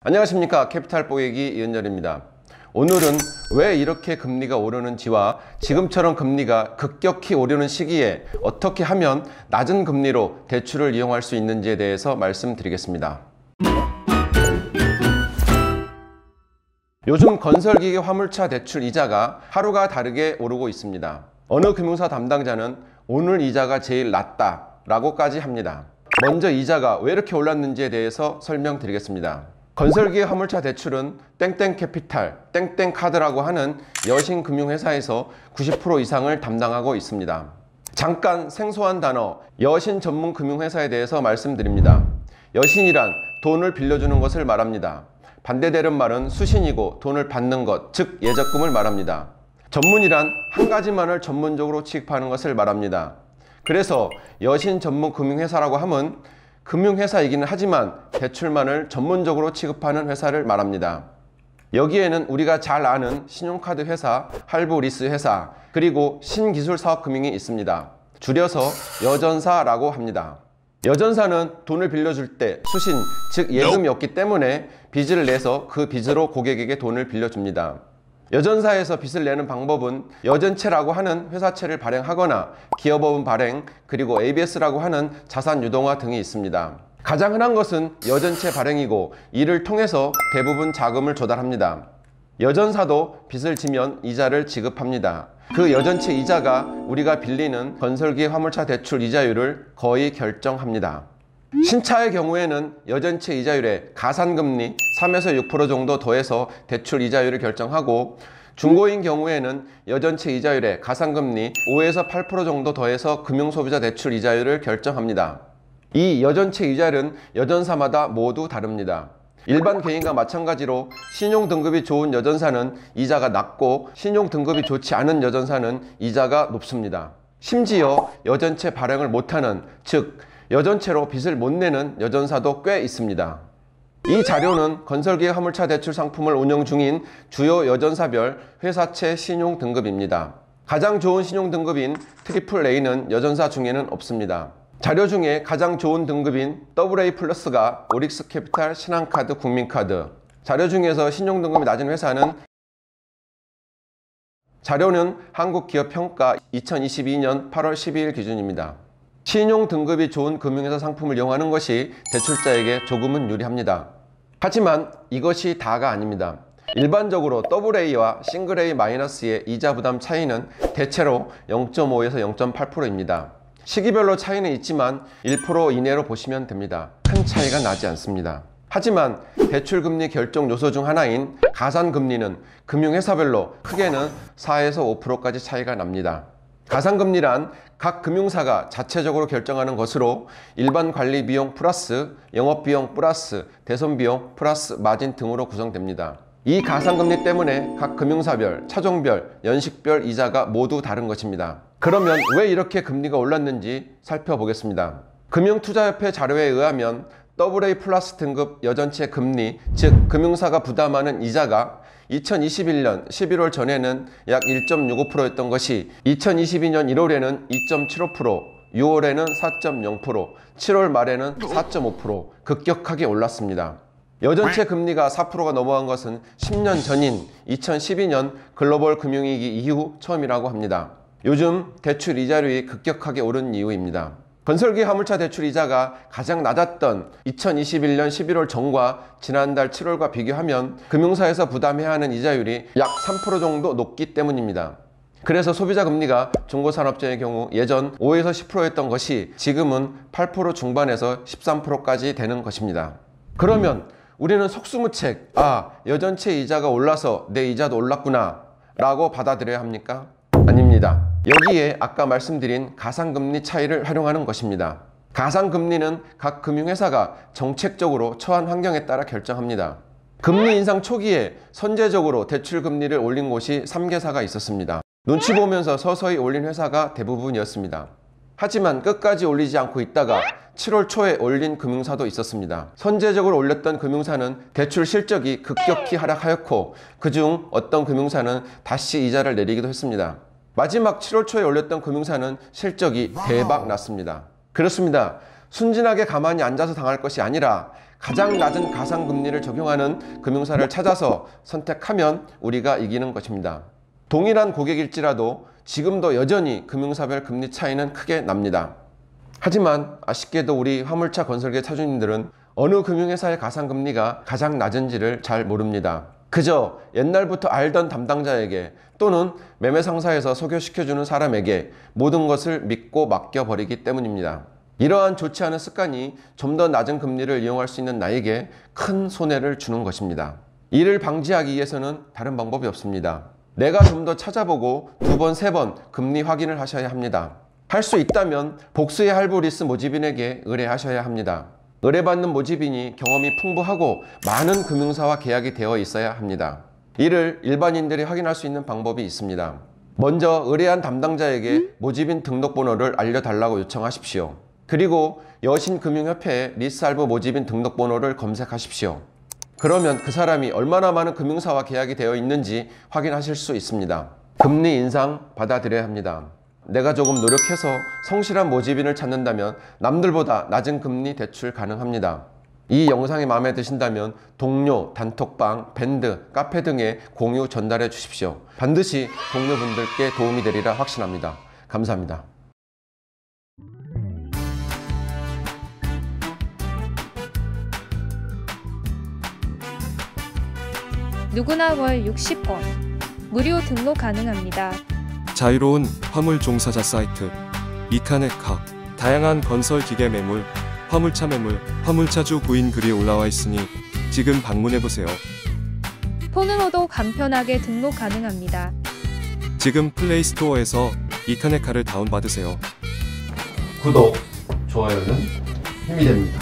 안녕하십니까. 캐피탈 뽀개기 이은열입니다. 오늘은 왜 이렇게 금리가 오르는지와 지금처럼 금리가 급격히 오르는 시기에 어떻게 하면 낮은 금리로 대출을 이용할 수 있는지에 대해서 말씀드리겠습니다. 요즘 건설기계 화물차 대출 이자가 하루가 다르게 오르고 있습니다. 어느 금융사 담당자는 오늘 이자가 제일 낮다 라고까지 합니다. 먼저 이자가 왜 이렇게 올랐는지에 대해서 설명드리겠습니다. 건설기계 화물차 대출은 땡땡캐피탈, 땡땡카드라고 하는 여신금융회사에서 90% 이상을 담당하고 있습니다. 잠깐 생소한 단어 여신 전문 금융회사에 대해서 말씀드립니다. 여신이란 돈을 빌려주는 것을 말합니다. 반대되는 말은 수신이고 돈을 받는 것, 즉 예적금을 말합니다. 전문이란 한 가지만을 전문적으로 취급하는 것을 말합니다. 그래서 여신 전문 금융회사라고 하면 금융회사이기는 하지만 대출만을 전문적으로 취급하는 회사를 말합니다. 여기에는 우리가 잘 아는 신용카드 회사, 할부리스 회사, 그리고 신기술사업금융이 있습니다. 줄여서 여전사라고 합니다. 여전사는 돈을 빌려줄 때 수신, 즉 예금이 없기 때문에 빚을 내서 그 빚으로 고객에게 돈을 빌려줍니다. 여전사에서 빚을 내는 방법은 여전채라고 하는 회사채를 발행하거나 기업법인 발행, 그리고 ABS라고 하는 자산 유동화 등이 있습니다. 가장 흔한 것은 여전채 발행이고 이를 통해서 대부분 자금을 조달합니다. 여전사도 빚을 지면 이자를 지급합니다. 그 여전채 이자가 우리가 빌리는 건설기계 화물차 대출 이자율을 거의 결정합니다. 신차의 경우에는 여전채 이자율에 가산금리 3에서 6% 정도 더해서 대출 이자율을 결정하고, 중고인 경우에는 여전채 이자율에 가산금리 5에서 8% 정도 더해서 금융소비자 대출 이자율을 결정합니다. 이 여전채 이자율은 여전사마다 모두 다릅니다. 일반 개인과 마찬가지로 신용등급이 좋은 여전사는 이자가 낮고 신용등급이 좋지 않은 여전사는 이자가 높습니다. 심지어 여전채 발행을 못하는, 즉 여전채로 빚을 못 내는 여전사도 꽤 있습니다. 이 자료는 건설기계 화물차 대출 상품을 운영 중인 주요 여전사별 회사채 신용등급입니다. 가장 좋은 신용등급인 AAA는 여전사 중에는 없습니다. 자료 중에 가장 좋은 등급인 AA+가 오릭스캐피탈, 신한카드, 국민카드. 자료 중에서 신용등급이 낮은 회사는 자료는 한국기업평가 2022년 8월 12일 기준입니다. 신용등급이 좋은 금융회사 상품을 이용하는 것이 대출자에게 조금은 유리합니다. 하지만 이것이 다가 아닙니다. 일반적으로 AA와 싱글-A-의 이자 부담 차이는 대체로 0.5에서 0.8%입니다. 시기별로 차이는 있지만 1% 이내로 보시면 됩니다. 큰 차이가 나지 않습니다. 하지만 대출금리 결정 요소 중 하나인 가산금리는 금융회사별로 크게는 4에서 5%까지 차이가 납니다. 가산금리란 각 금융사가 자체적으로 결정하는 것으로 일반 관리비용 플러스 영업비용 플러스 대손비용 플러스 마진 등으로 구성됩니다. 이 가산금리 때문에 각 금융사별, 차종별, 연식별 이자가 모두 다른 것입니다. 그러면 왜 이렇게 금리가 올랐는지 살펴보겠습니다. 금융투자협회 자료에 의하면 AA+ 등급 여전채 금리, 즉 금융사가 부담하는 이자가 2021년 11월 전에는 약 1.65%였던 것이 2022년 1월에는 2.75%, 6월에는 4.0%, 7월 말에는 4.5% 급격하게 올랐습니다. 여전채 금리가 4%가 넘어간 것은 10년 전인 2012년 글로벌 금융위기 이후 처음이라고 합니다. 요즘 대출 이자율이 급격하게 오른 이유입니다. 건설기계 화물차 대출 이자가 가장 낮았던 2021년 11월 전과 지난달 7월과 비교하면 금융사에서 부담해야 하는 이자율이 약 3% 정도 높기 때문입니다. 그래서 소비자 금리가 중고산업재의 경우 예전 5에서 10%였던 것이 지금은 8% 중반에서 13%까지 되는 것입니다. 그러면 우리는 속수무책, 여전채 이자가 올라서 내 이자도 올랐구나 라고 받아들여야 합니까? 아닙니다. 여기에 아까 말씀드린 가산금리 차이를 활용하는 것입니다. 가산금리는 각 금융회사가 정책적으로 처한 환경에 따라 결정합니다. 금리 인상 초기에 선제적으로 대출금리를 올린 곳이 3개사가 있었습니다. 눈치 보면서 서서히 올린 회사가 대부분이었습니다. 하지만 끝까지 올리지 않고 있다가 7월 초에 올린 금융사도 있었습니다. 선제적으로 올렸던 금융사는 대출 실적이 급격히 하락하였고 그중 어떤 금융사는 다시 이자를 내리기도 했습니다. 마지막 7월 초에 올렸던 금융사는 실적이 대박 났습니다. 그렇습니다. 순진하게 가만히 앉아서 당할 것이 아니라 가장 낮은 가상금리를 적용하는 금융사를 찾아서 선택하면 우리가 이기는 것입니다. 동일한 고객일지라도 지금도 여전히 금융사별 금리 차이는 크게 납니다. 하지만 아쉽게도 우리 화물차 건설계 차주님들은 어느 금융회사의 가상금리가 가장 낮은지를 잘 모릅니다. 그저 옛날부터 알던 담당자에게 또는 매매상사에서 소개시켜주는 사람에게 모든 것을 믿고 맡겨버리기 때문입니다. 이러한 좋지 않은 습관이 좀 더 낮은 금리를 이용할 수 있는 나에게 큰 손해를 주는 것입니다. 이를 방지하기 위해서는 다른 방법이 없습니다. 내가 좀 더 찾아보고 2번, 3번 금리 확인을 하셔야 합니다. 할 수 있다면 복수의 할부 리스 모집인에게 의뢰하셔야 합니다. 의뢰받는 모집인이 경험이 풍부하고 많은 금융사와 계약이 되어 있어야 합니다. 이를 일반인들이 확인할 수 있는 방법이 있습니다. 먼저 의뢰한 담당자에게 모집인 등록번호를 알려달라고 요청하십시오. 그리고 여신금융협회의 리스할부 모집인 등록번호를 검색하십시오. 그러면 그 사람이 얼마나 많은 금융사와 계약이 되어 있는지 확인하실 수 있습니다. 금리 인상 받아들여야 합니다. 내가 조금 노력해서 성실한 모집인을 찾는다면 남들보다 낮은 금리 대출 가능합니다. 이 영상이 마음에 드신다면 동료, 단톡방, 밴드, 카페 등에 공유 전달해 주십시오. 반드시 동료분들께 도움이 되리라 확신합니다. 감사합니다. 누구나 월 60원 무료 등록 가능합니다. 자유로운 화물 종사자 사이트 이카네카. 다양한 건설 기계 매물, 화물차 매물, 화물차주 구인 글이 올라와 있으니 지금 방문해보세요. 폰으로도 간편하게 등록 가능합니다. 지금 플레이스토어에서 이카네카를 다운받으세요. 구독, 좋아요는 힘이 됩니다.